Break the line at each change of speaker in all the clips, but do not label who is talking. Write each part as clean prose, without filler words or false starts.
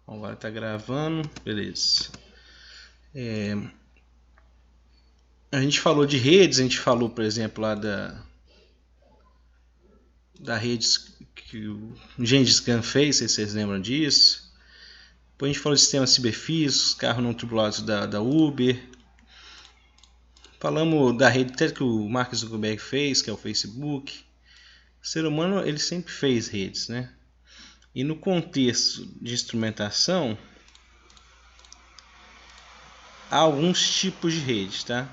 Agora está gravando, beleza. A gente falou de redes, a gente falou, por exemplo, lá da rede que o Gengis Khan fez, se vocês lembram disso. Depois a gente falou de sistemas ciberfísicos, carros não tripulados da Uber. Falamos da rede até que o Mark Zuckerberg fez, que é o Facebook. O ser humano ele sempre fez redes, né? E no contexto de instrumentação, há alguns tipos de redes, tá?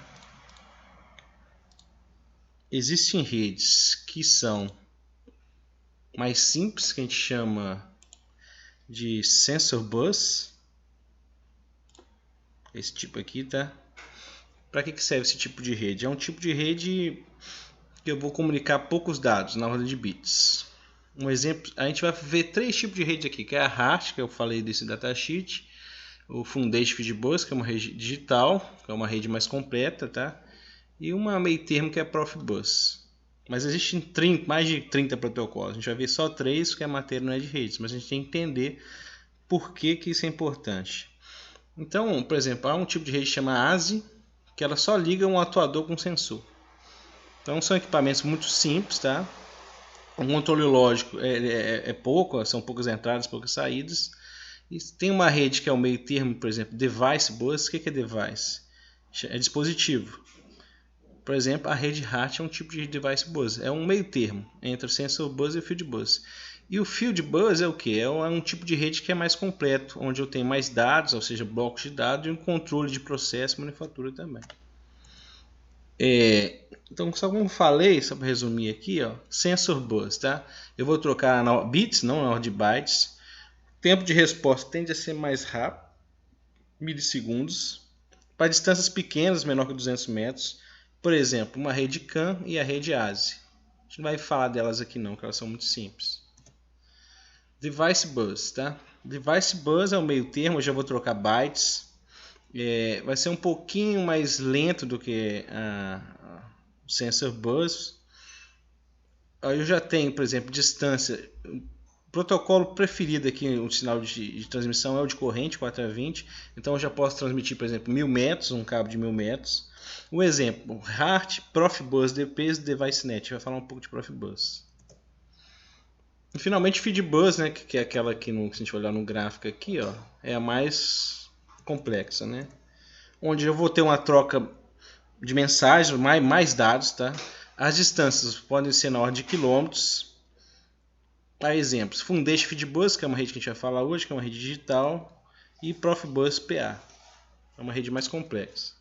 Existem redes que são mais simples, que a gente chama de sensor bus. Esse tipo aqui, tá? Para que serve esse tipo de rede? É um tipo de rede que eu vou comunicar poucos dados na ordem de bits. Um exemplo, a gente vai ver três tipos de rede aqui, que é a RART, que eu falei desse datasheet, o Foundation Feed Bus, que é uma rede digital, que é uma rede mais completa, tá? E uma meio termo que é a Profibus. Mas existem mais de 30 protocolos. A gente vai ver só 3, porque a matéria não é de redes, mas a gente tem que entender por que isso é importante. Então, por exemplo, há um tipo de rede que chama ASI, que ela só liga um atuador com sensor. Então são equipamentos muito simples, tá? O controle lógico é pouco, são poucas entradas, poucas saídas. E tem uma rede que é o meio termo, por exemplo, device bus. O que é device? É dispositivo. Por exemplo, a rede RART é um tipo de device bus. É um meio termo entre o sensor bus e o field bus. E o field bus é o que? É um tipo de rede que é mais completo, onde eu tenho mais dados, ou seja, blocos de dados e um controle de processo e manufatura também. Então, só como eu falei, só para resumir aqui, ó, sensor bus, tá? Eu vou trocar na bits, não na ordem de bytes. O tempo de resposta tende a ser mais rápido, milissegundos. Para distâncias pequenas, menor que 200 metros. Por exemplo, uma rede CAN e a rede ASI. A gente não vai falar delas aqui não, que elas são muito simples. Device bus, tá? Device bus é o meio termo, eu já vou trocar bytes. Vai ser um pouquinho mais lento do que o sensor bus. Aí eu já tenho, por exemplo, distância. O protocolo preferido aqui, o sinal de transmissão é o de corrente 420. Então eu já posso transmitir, por exemplo, 1000 metros, um cabo de 1000 metros. Um exemplo, RART, Profibus, DPs, DeviceNet. Vai falar um pouco de Profibus. E finalmente FeedBus, né, que é aquela que, se a gente olhar no gráfico aqui, ó, é a mais complexa, né? Onde eu vou ter uma troca de mensagens, mais dados, tá? As distâncias podem ser na ordem de quilômetros. Há exemplos, Foundation FeedBus, que é uma rede que a gente vai falar hoje, que é uma rede digital, e Profibus PA, é uma rede mais complexa.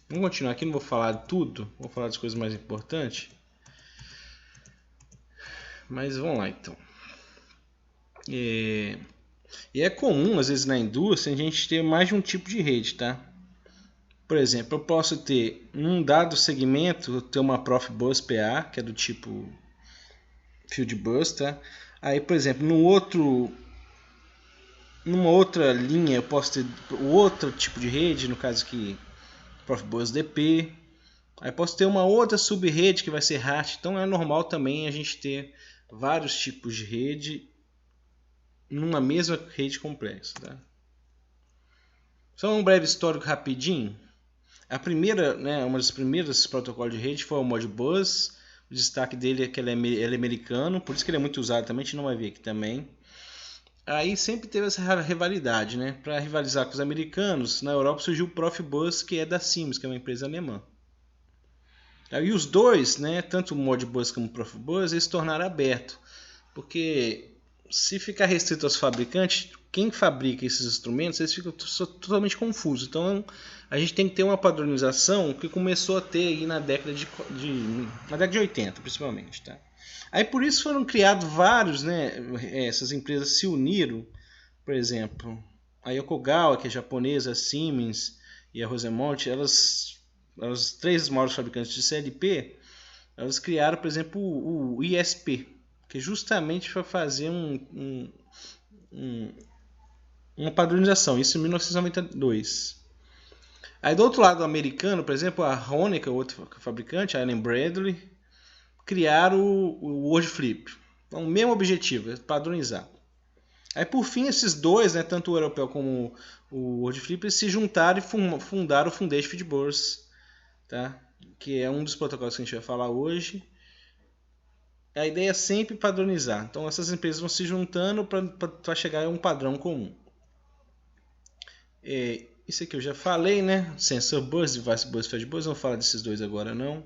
Vamos continuar aqui, não vou falar de tudo, vou falar das coisas mais importantes. Mas vamos lá então. E é comum, às vezes na indústria, a gente ter mais de um tipo de rede, tá? Por exemplo, eu posso ter num dado segmento, ter uma Profibus PA, que é do tipo Field Bus, tá? Aí, por exemplo, numa outra linha, eu posso ter outro tipo de rede, no caso aqui, Profibus DP. Aí posso ter uma outra sub-rede que vai ser RART. Então é normal também a gente ter vários tipos de rede numa mesma rede complexa, tá? Só um breve histórico rapidinho. A primeira, né, uma das primeiras protocolos de rede foi o Modbus. O destaque dele é que ele é americano, por isso que ele é muito usado também, a gente não vai ver aqui também. Aí sempre teve essa rivalidade, né? Para rivalizar com os americanos, na Europa surgiu o Profibus, que é da Siemens, que é uma empresa alemã. E os dois, né, tanto o Modbus como o Profibus, eles se tornaram abertos, porque se ficar restrito aos fabricantes, quem fabrica esses instrumentos, eles ficam totalmente confusos. Então a gente tem que ter uma padronização que começou a ter aí na década de 80, principalmente, tá? Aí por isso foram criados vários, né? Essas empresas se uniram, por exemplo, a Yokogawa, que é japonesa, a Siemens e a Rosemont, as três maiores fabricantes de CLP, elas criaram, por exemplo, o ISP, que é justamente para fazer uma padronização, isso em 1992. Aí do outro lado americano, por exemplo, a Honecker, outro fabricante, a Allen Bradley, criaram o Word Flip. Então, o mesmo objetivo, é padronizar. Aí por fim esses dois, né, tanto o europeu como o Word Flip, eles se juntaram e fundaram o Foundation Fieldbus, tá? Que é um dos protocolos que a gente vai falar hoje. A ideia é sempre padronizar. Então essas empresas vão se juntando para chegar a um padrão comum. Isso aqui eu já falei, né? Sensor Bus, Device Bus, Field Bus. Não vou falar desses dois agora não.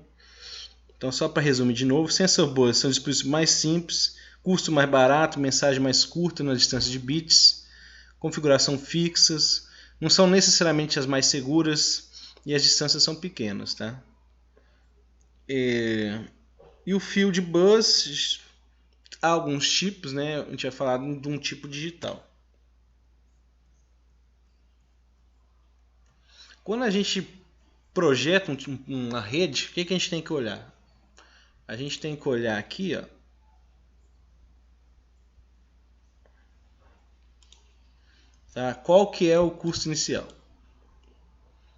Então só para resumir de novo, Sensor Bus são dispositivos mais simples, custo mais barato, mensagem mais curta na distância de bits, configuração fixas, não são necessariamente as mais seguras e as distâncias são pequenas, tá? E o Field Bus, há alguns tipos, né? A gente vai falar de um tipo digital. Quando a gente projeta uma rede, o que a gente tem que olhar? A gente tem que olhar aqui, ó. Tá? Qual que é o custo inicial?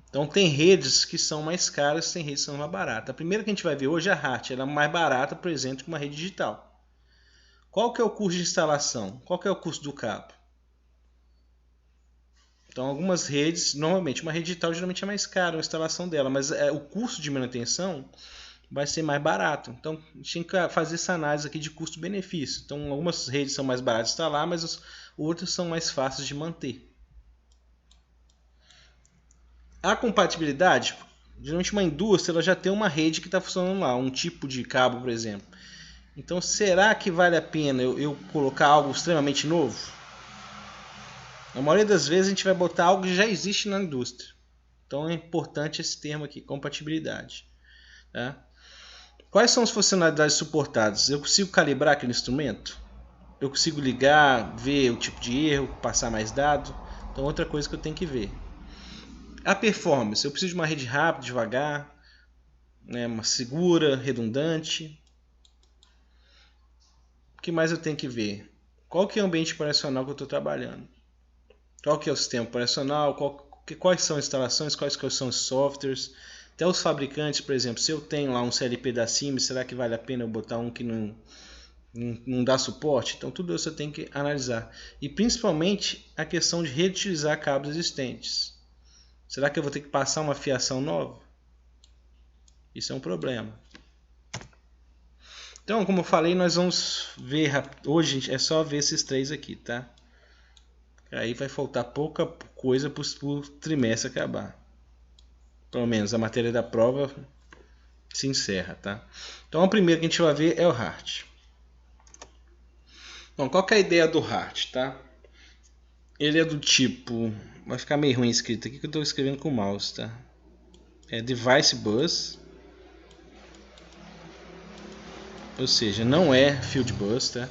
Então tem redes que são mais caras, tem redes que são mais baratas. A primeira que a gente vai ver hoje é a HART, ela é mais barata, por exemplo, que uma rede digital. Qual que é o custo de instalação? Qual que é o custo do cabo? Então algumas redes, normalmente uma rede digital geralmente é mais cara a instalação dela, mas o custo de manutenção vai ser mais barato. Então a gente tem que fazer essa análise aqui de custo-benefício. Então algumas redes são mais baratas de instalar, mas as outras são mais fáceis de manter. A compatibilidade, geralmente uma indústria ela já tem uma rede que está funcionando lá, um tipo de cabo, por exemplo. Então será que vale a pena eu colocar algo extremamente novo? Na maioria das vezes a gente vai botar algo que já existe na indústria. Então é importante esse termo aqui, compatibilidade. Tá? Quais são as funcionalidades suportadas? Eu consigo calibrar aquele instrumento? Eu consigo ligar, ver o tipo de erro, passar mais dados? Então outra coisa que eu tenho que ver. A performance, eu preciso de uma rede rápida, devagar, né, uma segura, redundante. O que mais eu tenho que ver? Qual que é o ambiente operacional que eu estou trabalhando? Qual que é o sistema operacional? Quais são as instalações? Quais são os softwares? Até os fabricantes, por exemplo, se eu tenho lá um CLP da Siemens, será que vale a pena eu botar um que não dá suporte? Então tudo isso eu tenho que analisar. E principalmente a questão de reutilizar cabos existentes. Será que eu vou ter que passar uma fiação nova? Isso é um problema. Então, como eu falei, nós vamos ver hoje é só ver esses três aqui, tá? Aí vai faltar pouca coisa para o trimestre acabar. Pelo menos a matéria da prova se encerra, tá? Então o primeiro que a gente vai ver é o HART. Bom, qual que é a ideia do HART, tá? Ele é do tipo, vai ficar meio ruim escrito aqui que eu estou escrevendo com o mouse, tá? É Device Bus, ou seja, não é Field Bus, tá?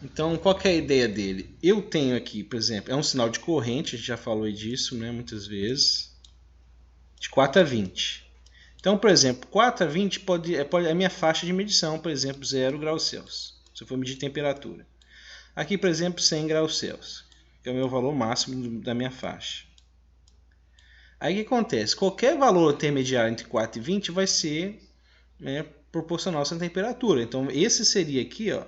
Então, qual que é a ideia dele? Eu tenho aqui, por exemplo, é um sinal de corrente, a gente já falou disso, né, muitas vezes, de 4 a 20. Então, por exemplo, 4 a 20 é a minha faixa de medição, por exemplo, 0 graus Celsius, se eu for medir temperatura. Aqui, por exemplo, 100 graus Celsius, que é o meu valor máximo da minha faixa. Aí o que acontece? Qualquer valor intermediário entre 4 e 20 vai ser, né, proporcional à sua temperatura. Então, esse seria aqui, ó,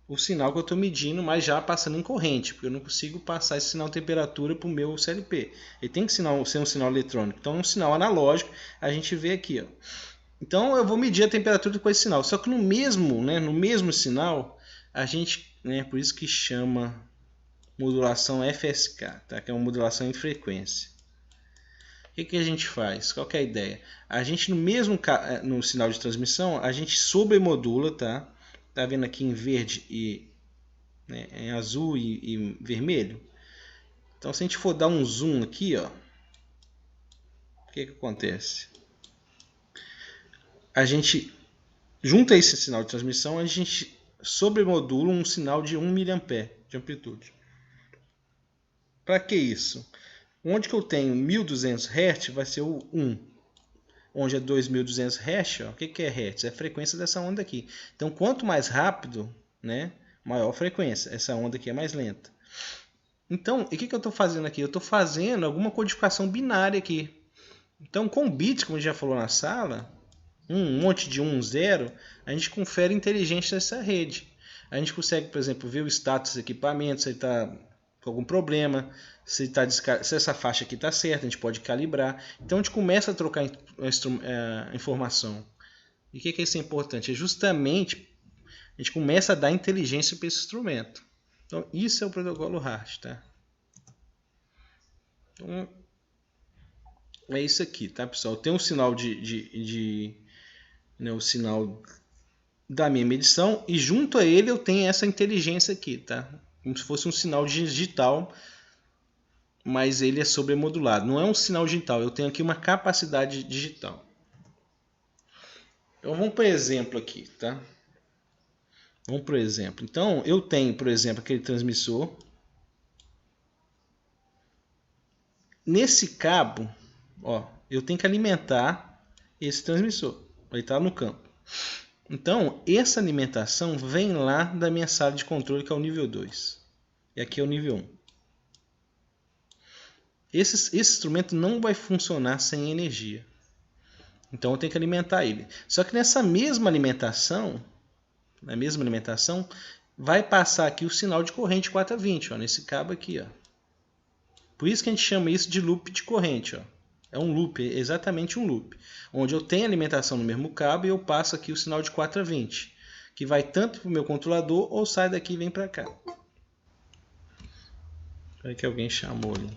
o sinal que eu estou medindo, mas já passando em corrente, porque eu não consigo passar esse sinal de temperatura para o meu CLP. Ele tem que ser um sinal eletrônico. Então, um sinal analógico, a gente vê aqui, ó. Então, eu vou medir a temperatura com esse sinal. Só que no mesmo sinal, a gente, né, por isso que chama modulação FSK, tá? Que é uma modulação em frequência. O que a gente faz? Qual que é a ideia? A gente no sinal de transmissão, a gente sobremodula, tá? Tá vendo aqui em verde e, né, em azul e vermelho? Então se a gente for dar um zoom aqui, ó, o que acontece? A gente junto a esse sinal de transmissão, a gente sobremodula um sinal de 1 mA de amplitude. Para que isso? Onde que eu tenho 1200 Hz vai ser o 1. Onde é 2200 Hz, ó, o que é Hz? É a frequência dessa onda aqui. Então, quanto mais rápido, né, maior a frequência. Essa onda aqui é mais lenta. Então, o que eu estou fazendo aqui? Eu estou fazendo alguma codificação binária aqui. Então, com bits, como a gente já falou na sala, um monte de 1, 0, a gente confere inteligência nessa rede. A gente consegue, por exemplo, ver o status do equipamento, se ele está com algum problema, se essa faixa aqui está certa, a gente pode calibrar. Então, a gente começa a trocar informação. E o que é isso importante? É justamente a gente começa a dar inteligência para esse instrumento. Então, isso é o protocolo HART, tá? Então, é isso aqui, tá, pessoal? Tem um sinal o sinal da minha medição e junto a ele eu tenho essa inteligência aqui, tá? Como se fosse um sinal digital, mas ele é sobremodulado. Não é um sinal digital, eu tenho aqui uma capacidade digital. Então vamos para o exemplo aqui, tá? Vamos para o exemplo. Então eu tenho, por exemplo, aquele transmissor. Nesse cabo, ó, eu tenho que alimentar esse transmissor. Ele está no campo. Então, essa alimentação vem lá da minha sala de controle, que é o nível 2. E aqui é o nível 1. Esse instrumento não vai funcionar sem energia. Então, eu tenho que alimentar ele. Só que nessa mesma alimentação, vai passar aqui o sinal de corrente 420, ó, nesse cabo aqui. Ó. Por isso que a gente chama isso de loop de corrente. Ó. É um loop, é exatamente um loop. Onde eu tenho alimentação no mesmo cabo e eu passo aqui o sinal de 420. Que vai tanto para o meu controlador ou sai daqui e vem para cá. Espera que alguém chamou ali.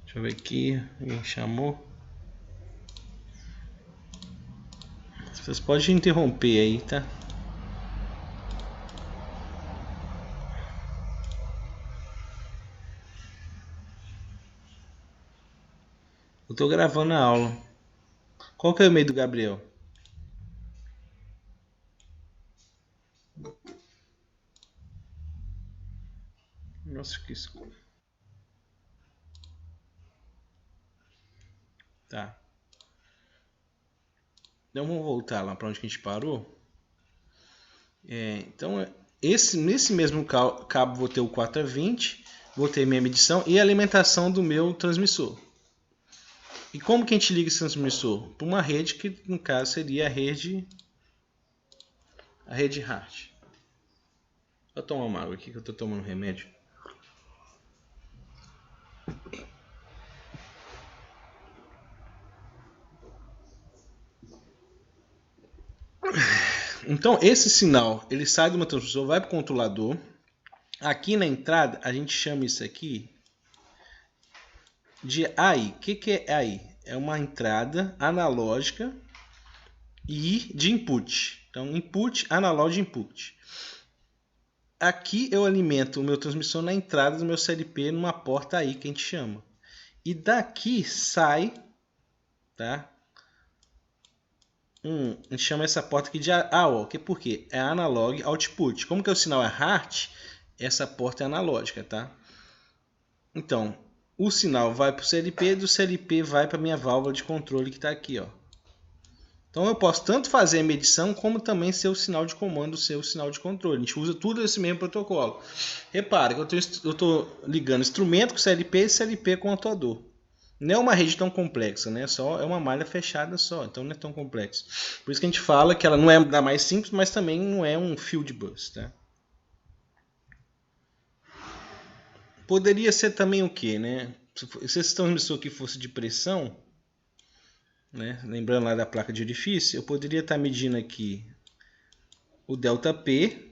Deixa eu ver aqui. Alguém chamou. Vocês podem interromper aí, tá? Eu tô gravando a aula. Qual que é o e-mail do Gabriel? Nossa, que escuro. Tá. Então vamos voltar lá para onde que a gente parou. Então, nesse mesmo cabo vou ter o 420, vou ter minha medição e a alimentação do meu transmissor. E como que a gente liga esse transmissor? Para uma rede que, no caso, seria a rede HART. Vou tomar uma água aqui que eu estou tomando remédio. Então, esse sinal, ele sai do meu transmissor, vai para o controlador. Aqui na entrada, a gente chama isso aqui de AI. O que é AI? É uma entrada analógica e de input. Então, input, analógico de input. Aqui eu alimento o meu transmissor na entrada do meu CLP numa porta AI que a gente chama. E daqui sai, tá? A gente chama essa porta aqui de AO, que por quê? É Analog Output. Como que o sinal é HART, essa porta é analógica, tá? Então, o sinal vai para o CLP, do CLP vai para a minha válvula de controle que está aqui, ó. Então eu posso tanto fazer a medição como também ser o sinal de comando, ser o sinal de controle. A gente usa tudo esse mesmo protocolo. Repare que eu estou ligando instrumento com CLP e CLP com atuador. Não é uma rede tão complexa, né? É uma malha fechada só, então não é tão complexo. Por isso que a gente fala que ela não é da mais simples, mas também não é um field bus, tá? Poderia ser também o que, né? Se esse transmissor aqui fosse de pressão, né? Lembrando lá da placa de orifício, eu poderia estar medindo aqui o ΔP,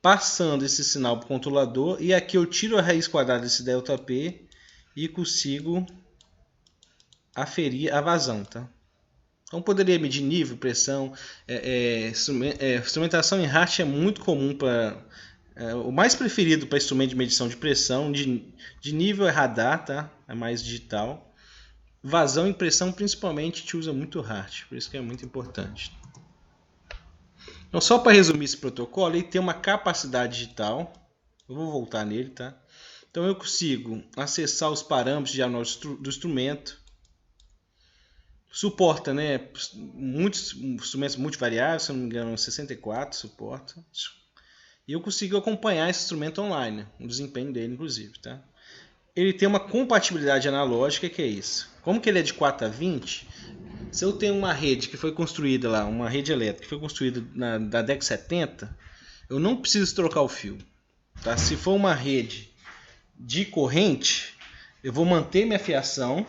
passando esse sinal para o controlador, e aqui eu tiro a raiz quadrada desse ΔP e consigo aferir a vazão, tá? Então poderia medir nível, pressão, instrumentação em HART é muito comum para... o mais preferido para instrumento de medição de pressão, de nível é radar, tá? É mais digital. Vazão e pressão principalmente a gente usa muito HART, por isso que é muito importante. Então só para resumir esse protocolo, ele tem uma capacidade digital, eu vou voltar nele, tá? Então eu consigo acessar os parâmetros diagnósticos do instrumento, Suporta, né, muitos instrumentos multivariáveis, se eu não me engano, 64 suporta. E eu consigo acompanhar esse instrumento online, o desempenho dele, inclusive, tá? Ele tem uma compatibilidade analógica, que é isso. Como que ele é de 4 a 20, se eu tenho uma rede que foi construída lá, uma rede elétrica que foi construída na década de 70, eu não preciso trocar o fio. Tá? Se for uma rede de corrente, eu vou manter minha fiação,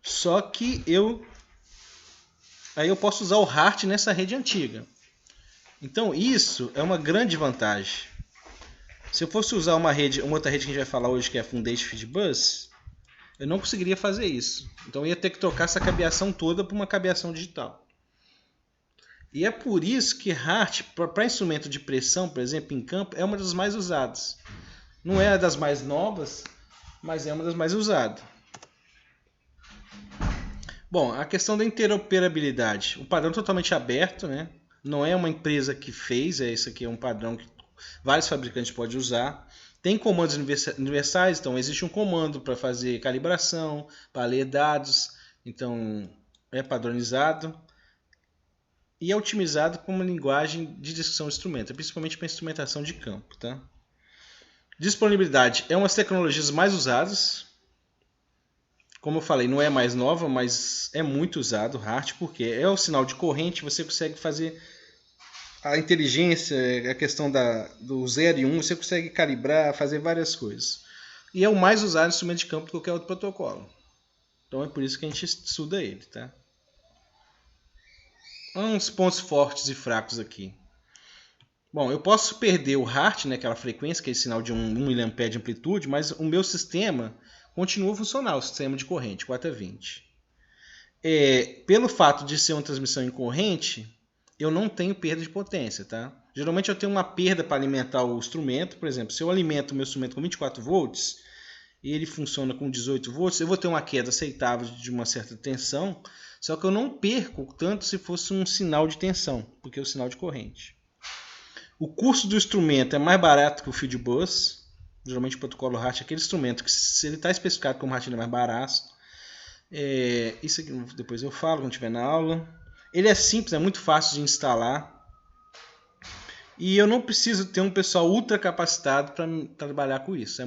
só que aí eu posso usar o HART nessa rede antiga. Então isso é uma grande vantagem. Se eu fosse usar uma outra rede que a gente vai falar hoje, que é a Foundation Feed Bus, eu não conseguiria fazer isso. Então eu ia ter que trocar essa cabeação toda por uma cabeação digital. E é por isso que HART, para instrumento de pressão, por exemplo, em campo, é uma das mais usadas. Não é a das mais novas, mas é uma das mais usadas. Bom, a questão da interoperabilidade. O padrão é totalmente aberto, né? Não é uma empresa que fez, isso aqui é um padrão que vários fabricantes podem usar. Tem comandos universais, então existe um comando para fazer calibração, para ler dados, então é padronizado. E é otimizado com uma linguagem de descrição de instrumento, principalmente para instrumentação de campo. Tá? Disponibilidade é uma das tecnologias mais usadas. Como eu falei, não é mais nova, mas é muito usado o HART, porque é o sinal de corrente, você consegue fazer a inteligência, a questão do 0 e 1, você consegue calibrar, fazer várias coisas. E é o mais usado instrumento de campo de qualquer outro protocolo. Então é por isso que a gente estuda ele. Tá? Uns pontos fortes e fracos aqui. Bom, eu posso perder o HART, né, aquela frequência, que é esse sinal de 1 mA de amplitude, mas o meu sistema continua funcional, o sistema de corrente 420. Pelo fato de ser uma transmissão em corrente, eu não tenho perda de potência. Tá? Geralmente eu tenho uma perda para alimentar o instrumento. Por exemplo, se eu alimento o meu instrumento com 24 volts e ele funciona com 18 volts, eu vou ter uma queda aceitável de uma certa tensão, só que eu não perco tanto se fosse um sinal de tensão, porque é o sinal de corrente. O custo do instrumento é mais barato que o Field Bus. Geralmente o protocolo HART é aquele instrumento que, se ele está especificado como HART, ele é mais barato. Isso aqui depois eu falo quando estiver na aula. Ele é simples, é muito fácil de instalar. E eu não preciso ter um pessoal ultra capacitado para trabalhar com isso.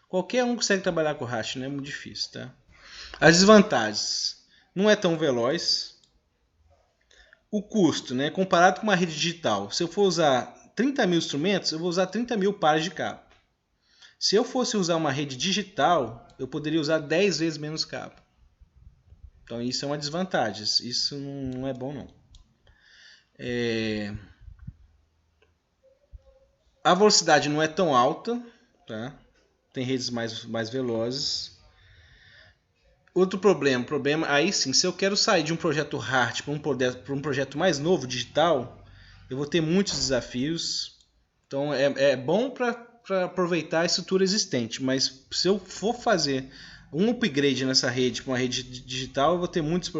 Qualquer um consegue trabalhar com HART, não é muito difícil. Tá? As desvantagens. Não é tão veloz. O custo, né, comparado com uma rede digital, se eu for usar 30 mil instrumentos, eu vou usar 30 mil pares de cabo. Se eu fosse usar uma rede digital, eu poderia usar 10 vezes menos cabo. Então isso é uma desvantagem, isso não é bom não. A velocidade não é tão alta, tá? Tem redes mais velozes. Outro problema, aí sim, se eu quero sair de um projeto HART para um projeto mais novo, digital, eu vou ter muitos desafios. Então é bom para aproveitar a estrutura existente, mas se eu for fazer um upgrade nessa rede para uma rede digital, eu vou ter muitos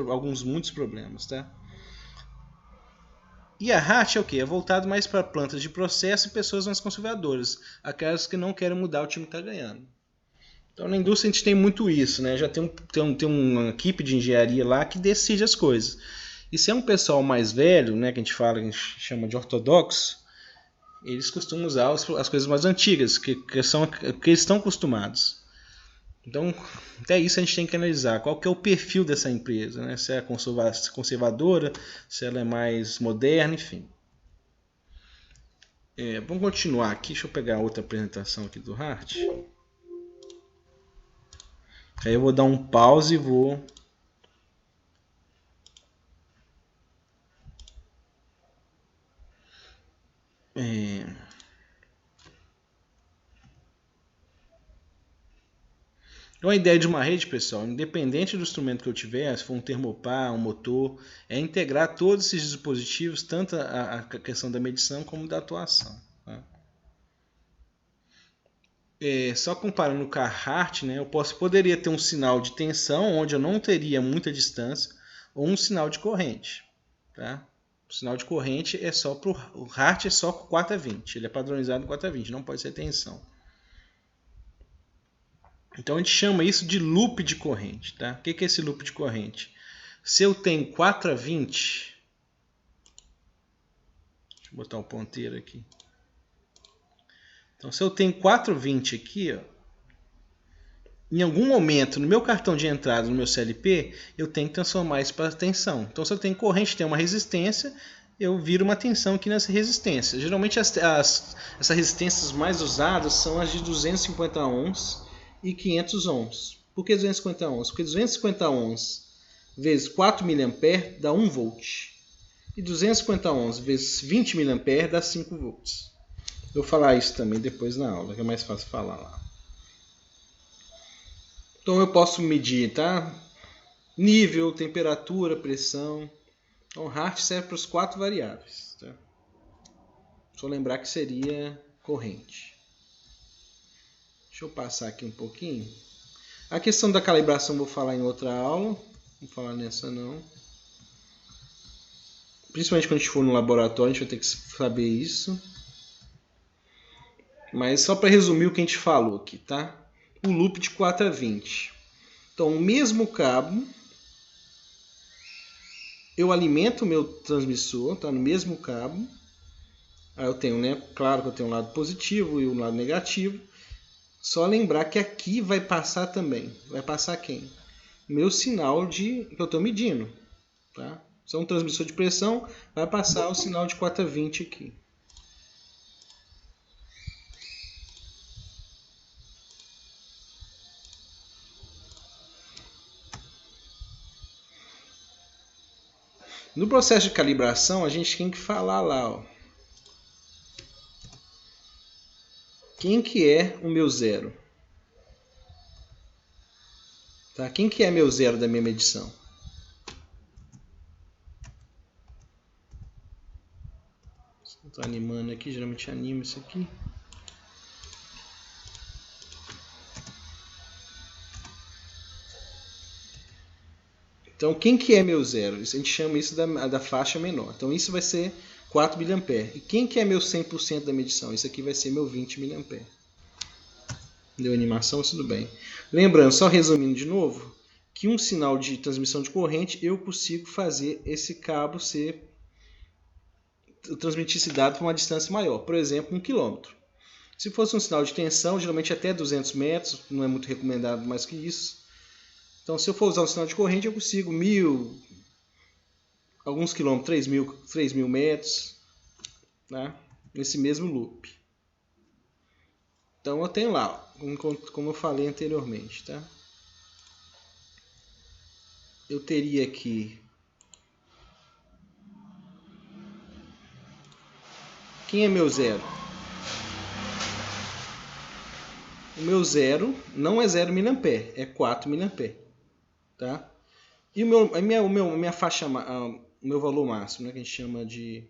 problemas. Tá? E a HART é o quê? É voltado mais para plantas de processo e pessoas mais conservadoras, aquelas que não querem mudar o time que está ganhando. Então na indústria a gente tem muito isso, né? Já tem uma equipe de engenharia lá que decide as coisas. E se é um pessoal mais velho, né, que a gente chama de ortodoxo, eles costumam usar as coisas mais antigas, que eles estão acostumados. Então, até isso a gente tem que analisar. Qual que é o perfil dessa empresa, né? Se é conservadora, se ela é mais moderna, enfim. Vamos continuar aqui. Deixa eu pegar outra apresentação aqui do HART. Aí eu vou dar um pause e vou... Então a ideia de uma rede, pessoal, independente do instrumento que eu tiver, se for um termopar, um motor, é integrar todos esses dispositivos, tanto a questão da medição como da atuação. Tá? Só comparando com a HART, né, eu poderia ter um sinal de tensão, onde eu não teria muita distância, ou um sinal de corrente. Tá? O sinal de corrente é só para o HART é só com 4 a 20, ele é padronizado com 4 a 20, não pode ser tensão. Então a gente chama isso de loop de corrente. Tá? O que é esse loop de corrente? Se eu tenho 4 a 20, deixa eu botar um ponteiro aqui. Então se eu tenho 4 a 20 aqui, ó, em algum momento no meu cartão de entrada, no meu CLP, eu tenho que transformar isso para tensão. Então se eu tenho corrente, tem uma resistência, eu viro uma tensão aqui nessa resistência. Geralmente essas resistências mais usadas são as de 250 ohms e 500 ohms. Por que 250 ohms? Porque 250 ohms vezes 4 mA dá 1 volt. E 250 ohms vezes 20 mA dá 5 volts. Eu vou falar isso também depois na aula, que é mais fácil falar lá. Então eu posso medir, tá? Nível, temperatura, pressão. Então Hart serve para os 4 variáveis. Tá? Só lembrar que seria corrente. Deixa eu passar aqui um pouquinho. A questão da calibração vou falar em outra aula. Não vou falar nessa não. Principalmente quando a gente for no laboratório, a gente vai ter que saber isso. Mas só para resumir o que a gente falou aqui, tá? O loop de 4 a 20. Então, o mesmo cabo, eu alimento o meu transmissor, tá? No mesmo cabo. Aí eu tenho, né? Claro que eu tenho um lado positivo e um lado negativo. Só lembrar que aqui vai passar também. Vai passar quem? Meu sinal que eu estou medindo, tá? Se é um transmissor de pressão, vai passar o sinal de 4 a 20 aqui. No processo de calibração, a gente tem que falar lá, ó. Quem que é o meu zero? Tá? Quem que é meu zero da minha medição? Estou animando aqui, geralmente anima isso aqui. Então, quem que é meu zero? A gente chama isso da faixa menor. Então, isso vai ser 4 mA. E quem que é meu 100% da medição? Isso aqui vai ser meu 20 mA. Deu animação? Tudo bem. Lembrando, só resumindo de novo, que um sinal de transmissão de corrente, eu consigo fazer esse cabo transmitir esse dado para uma distância maior. Por exemplo, 1 km. Se fosse um sinal de tensão, geralmente até 200 metros, não é muito recomendado mais que isso. Então, se eu for usar um sinal de corrente, eu consigo 1.000, alguns quilômetros, 3.000 metros, tá? Nesse mesmo loop. Então, eu tenho lá, como eu falei anteriormente, tá? Eu teria aqui... Quem é meu zero? O meu zero não é 0 mA, é 4 mA. Tá? E minha faixa, o meu valor máximo, né, que a gente chama de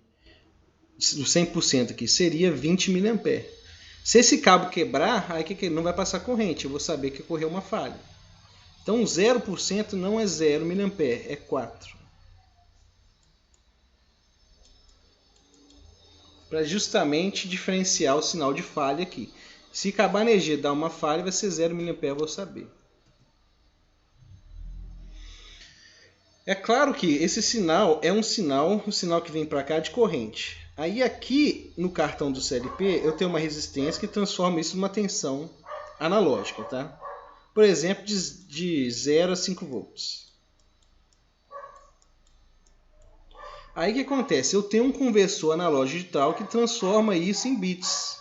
100% aqui, seria 20 mA. Se esse cabo quebrar, aí que não vai passar corrente, eu vou saber que ocorreu uma falha. Então 0% não é 0 mA, é 4. Para justamente diferenciar o sinal de falha aqui. Se acabar a energia dar uma falha, vai ser 0 mA, eu vou saber. É claro que esse sinal é um sinal que vem para cá de corrente. Aí aqui no cartão do CLP eu tenho uma resistência que transforma isso numa tensão analógica, tá? Por exemplo, de 0 a 5 volts. Aí o que acontece? Eu tenho um conversor analógico digital que transforma isso em bits.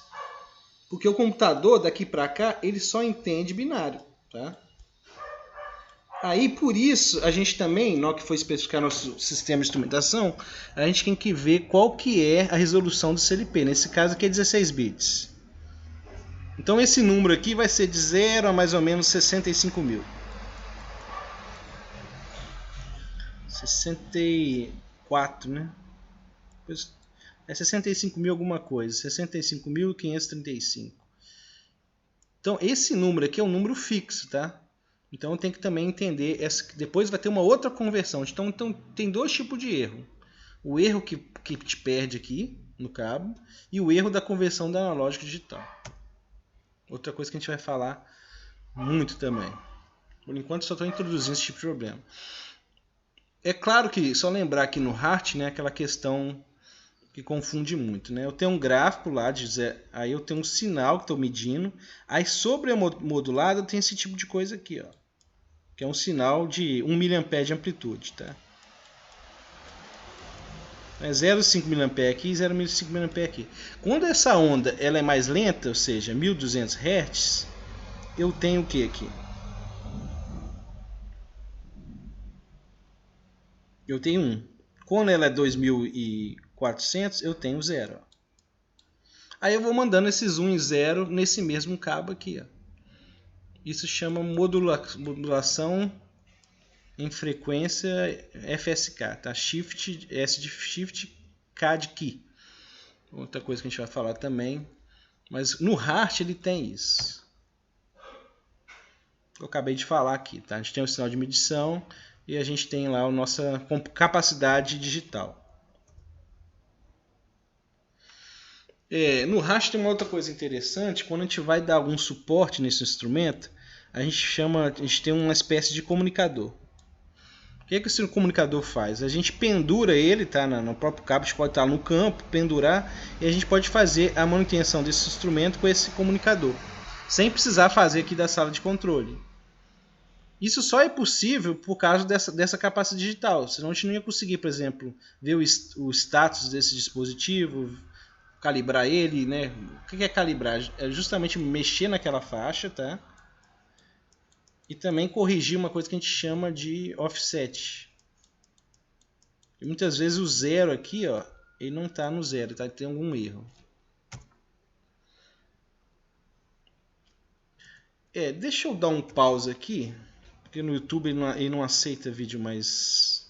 Porque o computador daqui para cá ele só entende binário, tá? Aí, por isso, a gente também, na hora que for especificar nosso sistema de instrumentação, a gente tem que ver qual que é a resolução do CLP. Nesse caso aqui é 16 bits. Então, esse número aqui vai ser de 0 a mais ou menos 65.000. 64, né? É 65.000 alguma coisa. 65.535. Então, esse número aqui é um número fixo, tá? Então tem que também entender, depois vai ter uma outra conversão. Então tem dois tipos de erro. O erro que te perde aqui no cabo e o erro da conversão da analógica digital. Outra coisa que a gente vai falar Muito também. Por enquanto só estou introduzindo esse tipo de problema. É claro que, só lembrar aqui no Hart, né, aquela questão que confunde muito, né? Eu tenho um gráfico lá, aí eu tenho um sinal que estou medindo, aí sobre a modulada tem esse tipo de coisa aqui, ó, que é um sinal de 1 mA de amplitude, tá? É 0,5 mA aqui e 0,5 mA aqui. Quando essa onda ela é mais lenta, ou seja, 1200 Hz, eu tenho o que aqui? Eu tenho 1. Quando ela é 2400, eu tenho 0. Aí eu vou mandando esses 1 e 0 nesse mesmo cabo aqui, ó. Isso chama modulação em frequência FSK, tá? Shift, S de Shift, K de Key. Outra coisa que a gente vai falar também. Mas no Hart ele tem isso. Eu acabei de falar aqui, tá? A gente tem o sinal de medição e a gente tem lá a nossa capacidade digital. No Hart tem uma outra coisa interessante. Quando a gente vai dar algum suporte nesse instrumento, a gente tem uma espécie de comunicador. O que esse comunicador faz? A gente pendura ele, tá, no próprio cabo, a gente pode estar no campo, pendurar, e a gente pode fazer a manutenção desse instrumento com esse comunicador, sem precisar fazer aqui da sala de controle. Isso só é possível por causa dessa capacidade digital, senão a gente não ia conseguir, por exemplo, ver o status desse dispositivo, calibrar ele, né? O que é calibrar? É justamente mexer naquela faixa, tá? E também corrigir uma coisa que a gente chama de offset. E muitas vezes o zero aqui, ó, ele não está no zero, tá? Tem algum erro. Deixa eu dar um pause aqui, porque no YouTube ele não aceita vídeo mais